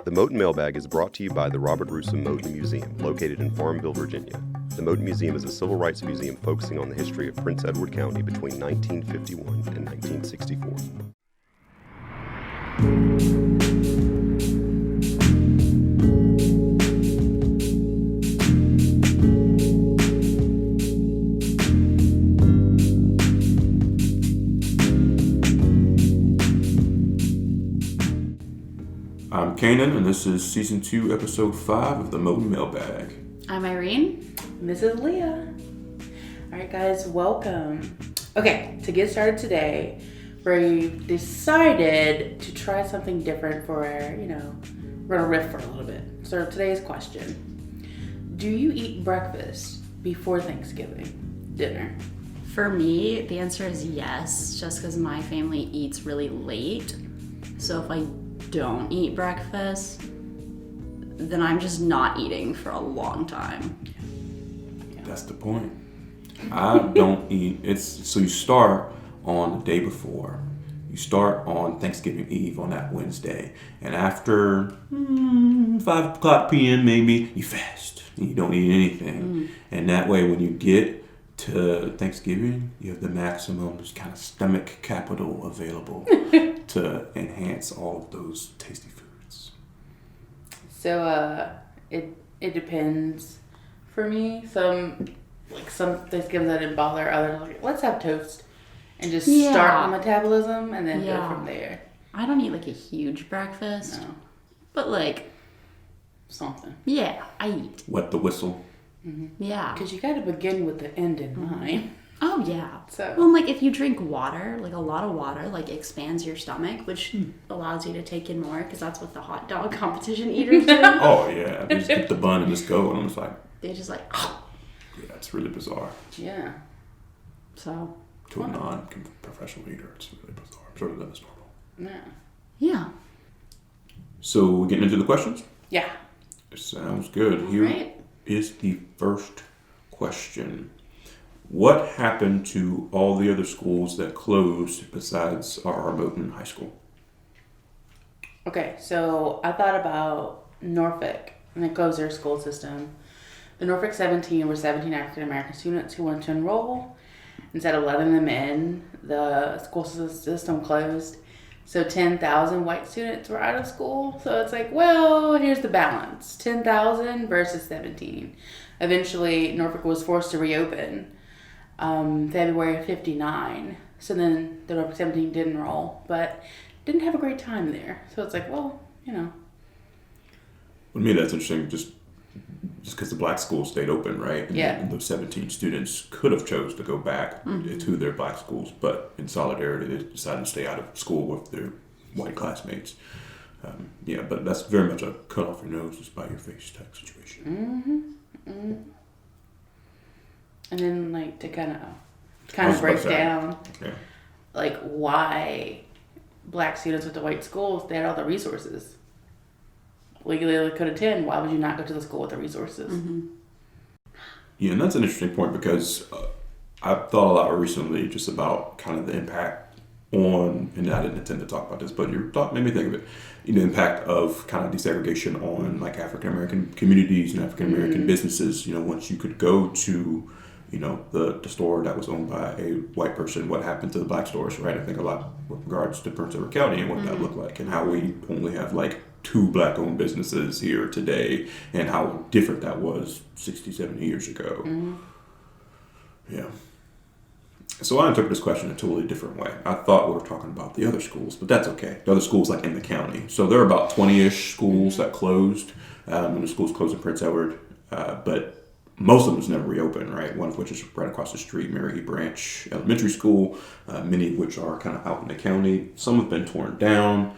The Moton Mailbag is brought to you by the Robert Russo Moton Museum, located in Farmville, Virginia. The Moton Museum is a civil rights museum focusing on the history of Prince Edward County between 1951 and 1964. I'm Kanan, and this is Season 2, Episode 5 of the Moton Mailbag. I'm Irene. This is Leah. Alright guys, welcome. Okay, to get started today, we decided to try something different for we're gonna riff for a little bit. So today's question: do you eat breakfast before Thanksgiving dinner? For me, the answer is yes, just because my family eats really late. So if I don't eat breakfast, then I'm just not eating for a long time. That's the point. I don't eat. So you start on the day before. You start on Thanksgiving Eve on that Wednesday. And after 5 o'clock p.m. maybe, you fast. You don't eat anything. And that way when you get to Thanksgiving, you have the maximum kind of stomach capital available to enhance all of those tasty foods. So it depends for me. Some Thanksgivings I didn't bother. Others like, let's have toast and just start the metabolism and then go from there. I don't eat like a huge breakfast, but like something. Yeah, I eat. Wet the whistle. Mm-hmm. Yeah. Because you got to begin with the end in mind. Oh, yeah. So. Well, like if you drink water, like a lot of water, like expands your stomach, which allows you to take in more, because that's what the hot dog competition eaters do. Oh, yeah. They just get the bun and just go, and I'm just like... They just like... Yeah, it's really bizarre. Yeah. So... To a non-professional eater, it's really bizarre. I'm sure that is normal. Yeah. Yeah. So, we're getting into the questions? Yeah. It sounds good. All Here right. is the first question. What happened to all the other schools that closed besides our Moton High School? Okay, so I thought about Norfolk, and it closed their school system. The Norfolk 17 were 17 African American students who wanted to enroll. Instead of letting them in, the school system closed. So 10,000 white students were out of school. So it's like, well, here's the balance. 10,000 versus 17. Eventually, Norfolk was forced to reopen February of 59. So then the Norfolk 17 did enroll, but didn't have a great time there. So it's like, well, To me, that's interesting, just because the black schools stayed open, right? And those 17 students could have chose to go back to their black schools, but in solidarity, they decided to stay out of school with their white classmates. But that's very much a cut off your nose, just by your face type situation. Mm-hmm. Mm-hmm. And then, like, to kind of break down, like, why black students went to white schools, they had all the resources. Legally, they could attend. Why would you not go to the school with the resources? Mm-hmm. Yeah, and that's an interesting point because I've thought a lot recently just about kind of the impact on, and I didn't intend to talk about this, but your thought made me think of it, the impact of kind of desegregation on like African American communities and African American businesses. Once you could go to, the store that was owned by a white person, what happened to the black stores, right? I think a lot with regards to Prince Edward County and what that looked like, and how we only have like 2 black-owned businesses here today, and how different that was 60, 70 years ago. Mm-hmm. Yeah. So I interpret this question a totally different way. I thought we were talking about the other schools, but that's okay. The other schools like in the county. So there are about 20-ish schools that closed, and the schools closed in Prince Edward, but most of them was never reopened, right? One of which is right across the street, Mary E. Branch Elementary School, many of which are kind of out in the county. Some have been torn down.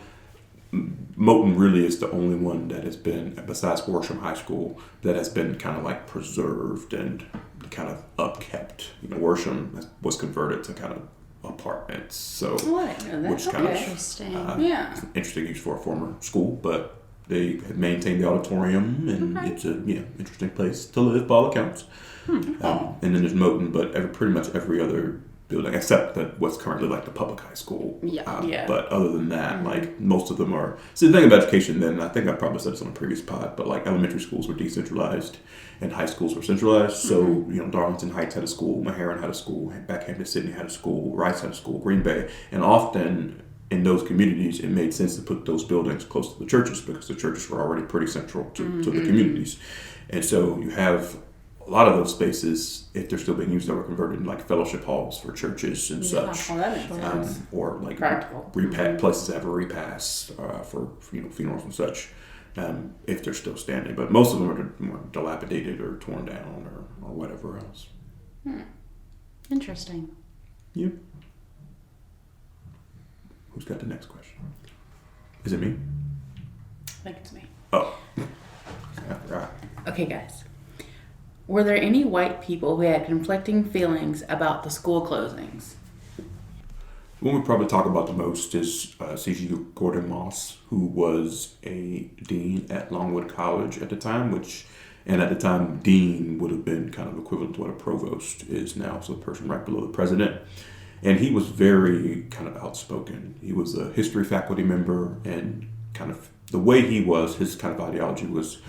Moton really is the only one that has been, besides Worsham High School, that has been kind of like preserved and kind of upkept. Worsham was converted to kind of apartments, so which kind of interesting. Interesting use for a former school, but they have maintained the auditorium, and it's a interesting place to live by all accounts. And then there's Moton, but pretty much every other building, except that what's currently like the public high school. Yeah. But other than that, like most of them are. See, the thing about education, then I think I probably said this on a previous pod, but like elementary schools were decentralized and high schools were centralized. So Darlington Heights had a school, Maharon had a school, Backhampton Sydney had a school, Rice had a school, Green Bay, and often in those communities, it made sense to put those buildings close to the churches because the churches were already pretty central to the communities. And so you have a lot of those spaces, if they're still being used, that were converted into like fellowship halls for churches and such. Oh, that makes sense. Or like Practical. places that have a repass for funerals and such, if they're still standing. But most of them are more dilapidated or torn down or whatever else. Interesting. Yep. Who's got the next question? Is it me? I think it's me. Oh. Right. Okay, guys. Were there any white people who had conflicting feelings about the school closings? One we probably talk about the most is C.G. Gordon Moss, who was a dean at Longwood College at the time, and at the time, dean would have been kind of equivalent to what a provost is now, so the person right below the president. And he was very kind of outspoken. He was a history faculty member, and kind of the way he was, his kind of ideology was,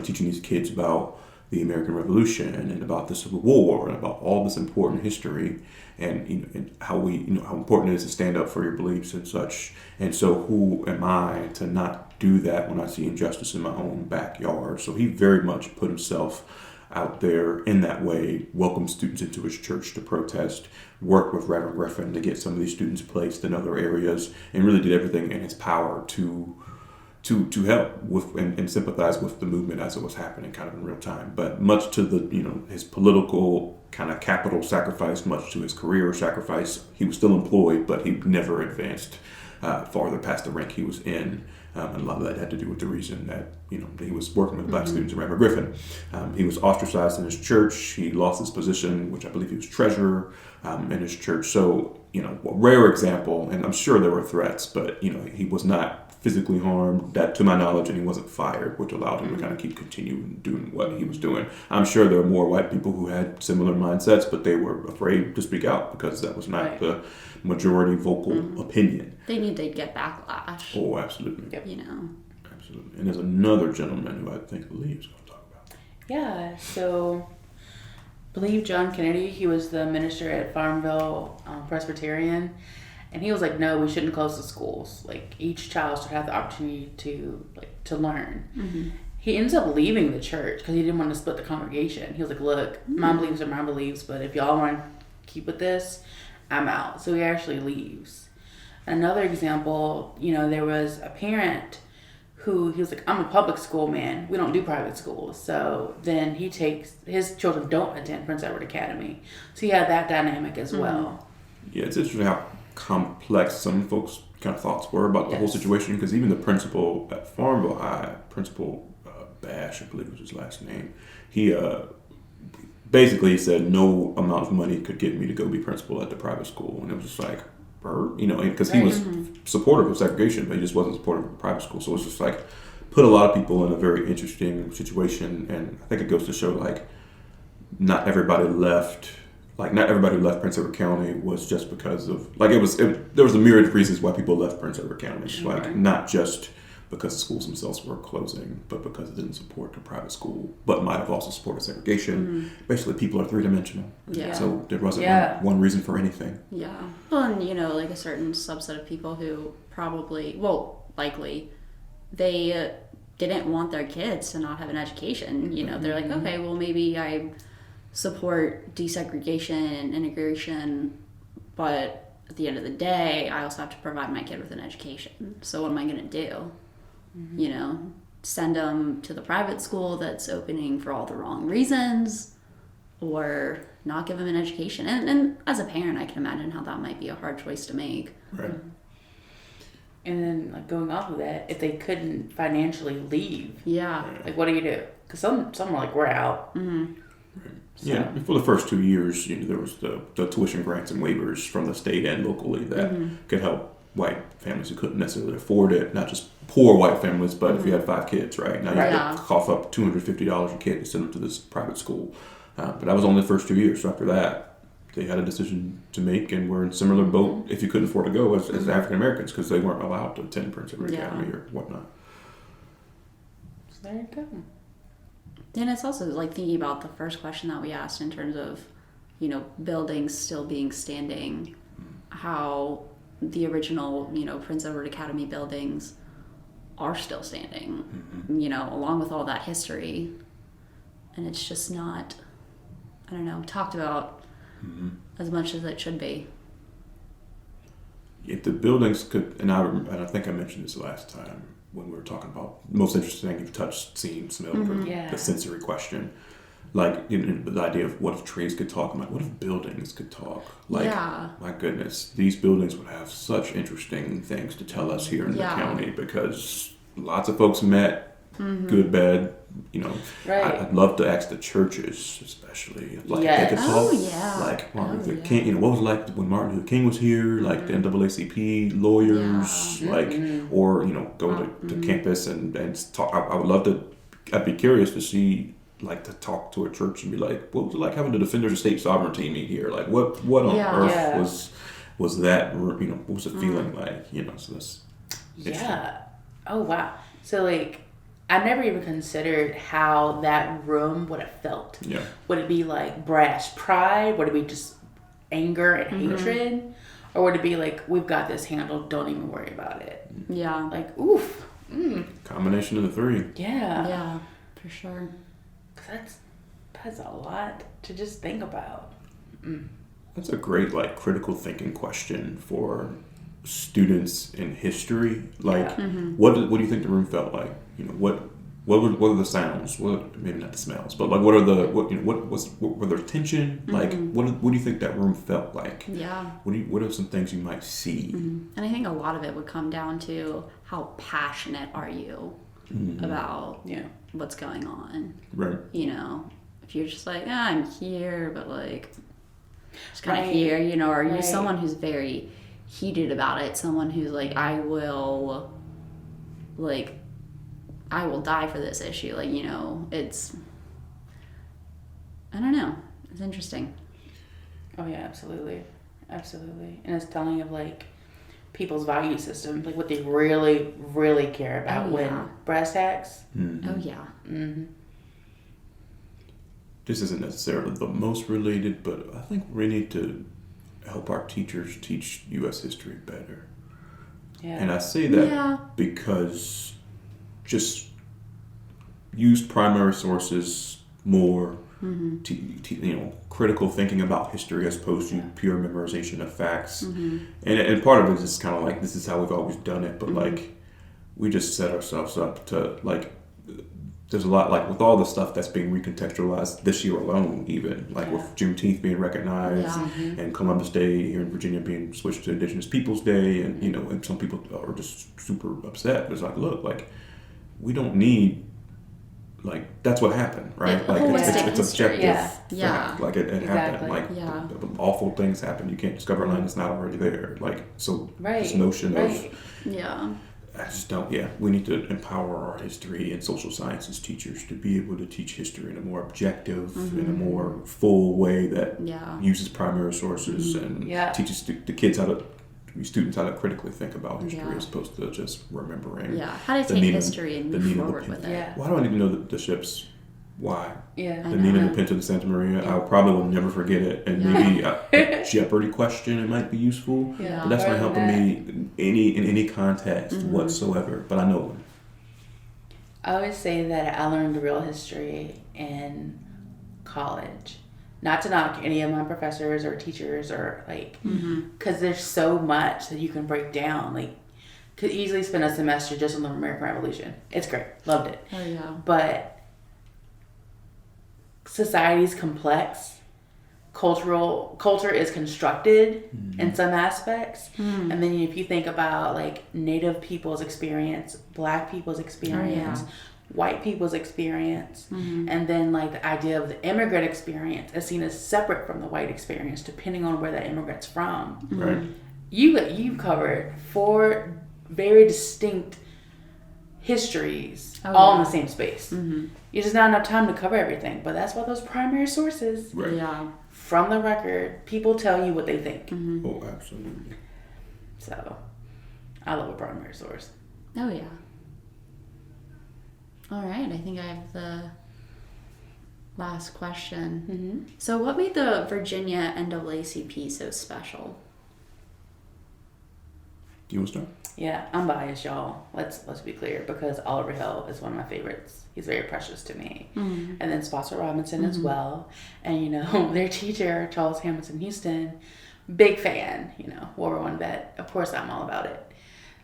teaching these kids about the American Revolution and about the Civil War and about all this important history, and and how how important it is to stand up for your beliefs and such. And so, who am I to not do that when I see injustice in my own backyard? So he very much put himself out there in that way, welcomed students into his church to protest, worked with Reverend Griffin to get some of these students placed in other areas, and really did everything in his power to help with and sympathize with the movement as it was happening kind of in real time. But much to the his political kind of capital sacrifice, much to his career sacrifice, he was still employed, but he never advanced farther past the rank he was in. And a lot of that had to do with the reason that he was working with black students at Reverend Griffin. He was ostracized in his church. He lost his position, which I believe he was treasurer in his church. So a rare example, and I'm sure there were threats, but he was not physically harmed, that to my knowledge, and he wasn't fired, which allowed him to kind of keep continuing doing what he was doing. I'm sure there are more white people who had similar mindsets, but they were afraid to speak out because that was not the majority vocal opinion. They need to get backlash. Oh, absolutely. Yep. Absolutely. And there's another gentleman who I think Lee is going to talk about. Yeah, so I believe John Kennedy, he was the minister at Farmville Presbyterian, and he was like, no, we shouldn't close the schools. Like, each child should have the opportunity to learn. Mm-hmm. He ends up leaving the church because he didn't want to split the congregation. He was like, look, my beliefs are my beliefs, but if y'all want to keep with this, I'm out. So he actually leaves. Another example, there was a parent who, he was like, I'm a public school man. We don't do private schools. So then his children don't attend Prince Edward Academy. So he had that dynamic as well. Yeah, it's interesting how complex some folks' kind of thoughts were about the whole situation, because even the principal at Farmville High, Principal Bash, I believe was his last name, he basically said no amount of money could get me to go be principal at the private school. And it was just like, because he was supportive of segregation, but he just wasn't supportive of private school. So it's just like put a lot of people in a very interesting situation. And I think it goes to show like not everybody who left Prince Edward County was just because of there was a myriad of reasons why people left Prince Edward County. Not just because the schools themselves were closing, but because it didn't support the private school, but might have also supported segregation. Basically, people are three-dimensional. Yeah. So there wasn't one reason for anything. Yeah. Well, and like a certain subset of people who likely, they didn't want their kids to not have an education. They're like, okay, well, maybe I support desegregation and integration, but at the end of the day, I also have to provide my kid with an education. So what am I going to do? Send them to the private school that's opening for all the wrong reasons, or not give them an education. And as a parent, I can imagine how that might be a hard choice to make. Right. And then, going off of that, if they couldn't financially leave, what do you do? Because some were like, we're out. Mm-hmm. So. Yeah, for the first 2 years, there was the tuition grants and waivers from the state and locally that could help white families who couldn't necessarily afford it, not just poor white families, but if you had 5 kids, right? Now you have to cough up $250 a kid to send them to this private school. But that was only the first 2 years. So after that, they had a decision to make and were in similar boat if you couldn't afford to go as African Americans because they weren't allowed to attend Prince Edward Academy or whatnot. So there you go. And it's also like thinking about the first question that we asked in terms of, you know, buildings still being standing, how the original, you know, Prince Edward Academy buildings are still standing, you know, along with all that history. And it's just not, I don't know, talked about as much as it should be. If the buildings could, and I think I mentioned this last time when we were talking about most interesting thing you've touched, seen, smelled, the sensory question. Like, you know, the idea of what if trees could talk? I'm like, what if buildings could talk? Like, my goodness, these buildings would have such interesting things to tell us here in the county because lots of folks met, good, bad, you know. Right. I'd love to ask the churches, especially, like, if they could talk. Like, Martin Luther King, you know, what was it like when Martin Luther King was here? Like, the NAACP lawyers, like, or, you know, go to campus and talk. I would love to, I'd be curious to see, like, to talk to a church and be like, what was it like having the Defenders of State Sovereignty meet here? Like, what on earth was that, you know, what was the feeling like? You know, so that's Oh, wow. So, like, I never even considered how that room would have felt. Yeah. Would it be like brash pride? Would it be just anger and hatred? Or would it be like, we've got this handled, don't even worry about it? Yeah. Like, oof. Combination of the three. Yeah. Yeah, for sure. That's a lot to just think about. That's a great, like, critical thinking question for students in history. Like, what do you think the room felt like? You know, what are the sounds? What, maybe not the smells, but like, what were there tension? Like, what do you think that room felt like? Yeah. What are some things you might see? And I think a lot of it would come down to how passionate are you about what's going on. Right. You know, if you're just like, I'm here, but like, just kind of here, you know, or are you someone who's very heated about it, someone who's like, I will die for this issue. Like, you know, it's, I don't know. It's interesting. Oh, yeah, absolutely. Absolutely. And it's telling of, like, people's value system, like what they really, really care about when brass tacks. Oh, yeah. This isn't necessarily the most related, but I think we need to help our teachers teach U.S. history better. Yeah. And I say that because just use primary sources more, you know, critical thinking about history as opposed to pure memorization of facts. And part of it is kind of like, this is how we've always done it, but like, we just set ourselves up to, like, there's a lot, like, with all the stuff that's being recontextualized this year alone, even, like, with Juneteenth being recognized and Columbus Day here in Virginia being switched to Indigenous Peoples Day, and, you know, and some people are just super upset. It's like, look, like, we don't need, like, that's what happened, right? Like, it's objective fact. Like, it happened. Like, awful things happen. You can't discover land that's not already there. Like, so this notion of... I just don't, we need to empower our history and social sciences teachers to be able to teach history in a more objective, in a more full way that uses primary sources and teaches the kids students how to critically think about history as opposed to just remembering. Yeah, how to take history and move forward with it. Why do I need to know the ships? Why? Yeah. The Nina, the Pinta, the Santa Maria. I probably will never forget it. And maybe a Jeopardy question, it might be useful. But that's not helping me in any context whatsoever. But I know them. I always say that I learned real history in college. Not to knock any of my professors or teachers or like, because there's so much that you can break down. Like, could easily spend a semester just on the American Revolution. It's great. Loved it. Oh, yeah. But society's complex. Culture is constructed in some aspects. And then if you think about like Native people's experience, Black people's experience, white people's experience, and then like the idea of the immigrant experience is seen as separate from the white experience depending on where that immigrant's from. Right. You covered 4 very distinct histories Oh, all yeah. in the same space. Mm-hmm. You just not enough time to cover everything. But that's why those primary sources Right. Yeah. from the record, people tell you what they think. Mm-hmm. Oh, absolutely. So I love a primary source. Oh, yeah. All right. I think I have the last question. Mm-hmm. So what made the Virginia NAACP so special? Do you want to start? Yeah, I'm biased, y'all. Let's be clear, because Oliver Hill is one of my favorites. He's very precious to me. Mm-hmm. And then Spotswood Robinson as well. And, you know, their teacher, Charles Hamilton Houston, big fan, you know, World War I vet. Of course, I'm all about it.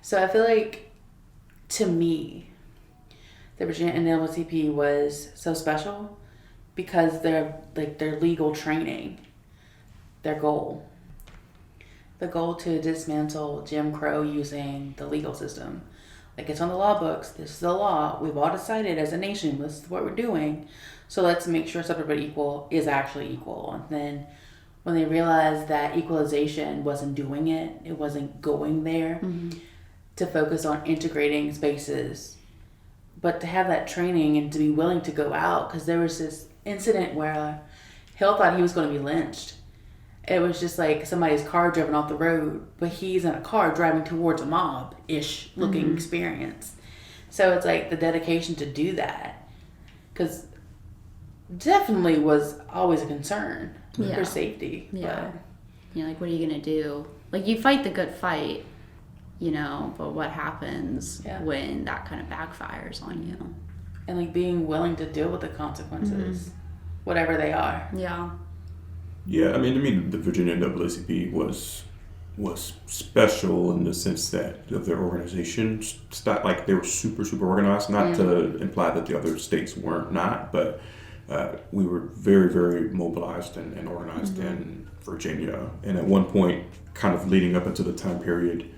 So I feel like, to me, the Virginia NAACP was so special because their legal training, their goal. The goal to dismantle Jim Crow using the legal system. Like, it's on the law books. This is the law. We've all decided as a nation, this is what we're doing. So let's make sure separate but equal is actually equal. And then when they realized that equalization wasn't doing it, it wasn't going there, to focus on integrating spaces, but to have that training and to be willing to go out, because there was this incident where Hill thought he was going to be lynched. It was just like somebody's car driven off the road, but he's in a car driving towards a mob-ish looking experience. So it's like the dedication to do that, because definitely was always a concern for safety. Yeah. You know, like, what are you going to do? Like, you fight the good fight, you know, but what happens when that kind of backfires on you? And like being willing to deal with the consequences, whatever they are. Yeah. Yeah, I mean, the Virginia NAACP was special in the sense that of their organization, like they were super organized. Not to imply that the other states weren't not, but we were very, very mobilized and organized in Virginia. And at one point, kind of leading up into the time period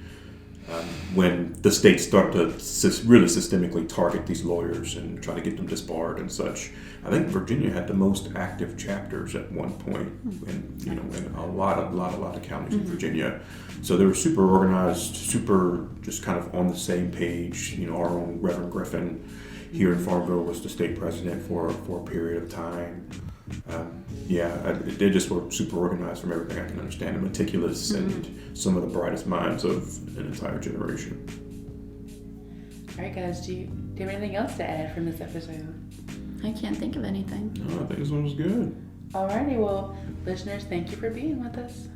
when the states started to really systemically target these lawyers and try to get them disbarred and such, I think Virginia had the most active chapters at one point, and you know, in a lot of counties in Virginia. So they were super organized, super just kind of on the same page. You know, our own Reverend Griffin here in Farmville was the state president for a period of time. They just were super organized from everything I can understand, and meticulous, and some of the brightest minds of an entire generation. All right, guys, do you have anything else to add from this episode? I can't think of anything. No, I think this one was good. Alrighty, well, listeners, thank you for being with us.